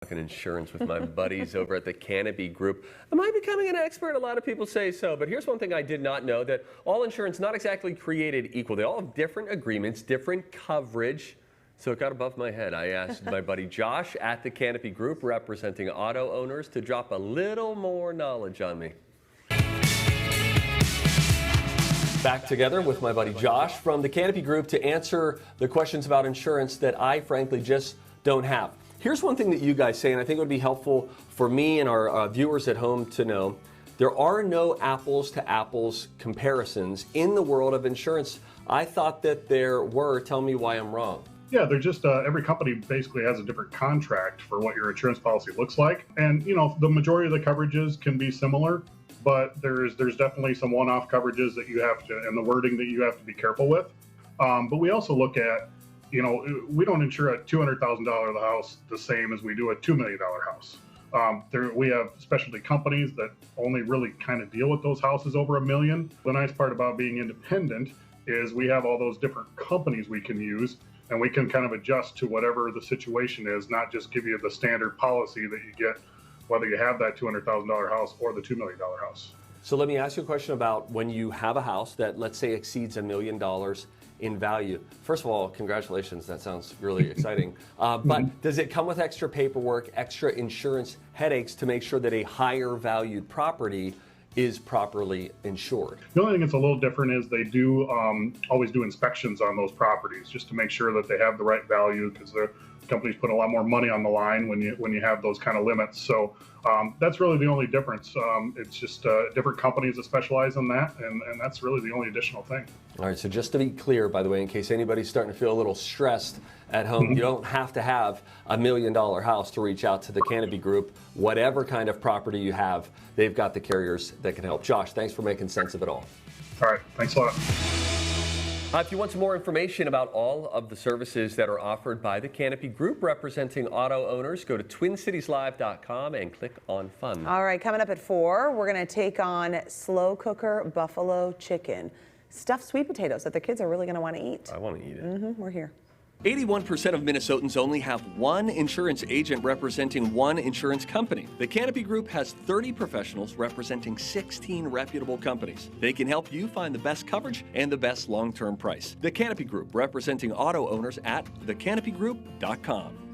Talking insurance with my buddies over at the Canopy Group. Am I becoming an expert? A lot of people say so, but here's one thing I did not know, that all insurance not exactly created equal. They all have different agreements, different coverage. So it got above my head. I asked my buddy Josh at the Canopy Group, representing auto owners, to drop a little more knowledge on me. Back together with my buddy Josh from the Canopy Group to answer the questions about insurance that I frankly just don't have. Here's one thing that you guys say, and I think it would be helpful for me and our viewers at home to know. There are no apples to apples comparisons in the world of insurance. I thought that there were. Tell me why I'm wrong. Yeah, they're just every company basically has a different contract for what your insurance policy looks like. And, you know, the majority of the coverages can be similar, but there's definitely some one-off coverages that you have to, and the wording that you have to be careful with. But we also look at, you know, we don't insure a $200,000 house the same as we do a $2 million house. We have specialty companies that only really kind of deal with those houses over $1 million. The nice part about being independent is we have all those different companies we can use, and we can kind of adjust to whatever the situation is, not just give you the standard policy that you get whether you have that $200,000 house or the $2 million house. So let me ask you a question about when you have a house that, let's say, exceeds $1 million in value. First of all, congratulations. That sounds really exciting. But does it come with extra paperwork, extra insurance headaches to make sure that a higher valued property is properly insured? The only thing that's a little different is they do always do inspections on those properties just to make sure that they have the right value, because the companies put a lot more money on the line when you have those kind of limits. So that's really the only difference. It's just different companies that specialize in that, and that's really the only additional thing. All right, so just to be clear, by the way, in case anybody's starting to feel a little stressed at home, you don't have to have a $1 million house to reach out to the Canopy Group. Whatever kind of property you have, they've got the carriers that can help. Josh, thanks for making sense of it all. All right, thanks a lot. If you want some more information about all of the services that are offered by the Canopy Group representing auto owners, go to TwinCitiesLive.com and click on Fun. All right, coming up at 4, we're going to take on slow cooker buffalo chicken, stuffed sweet potatoes that the kids are really going to want to eat. I want to eat it. We're here. 81% of Minnesotans only have one insurance agent representing one insurance company. The Canopy Group has 30 professionals representing 16 reputable companies. They can help you find the best coverage and the best long-term price. The Canopy Group, representing auto owners at thecanopygroup.com.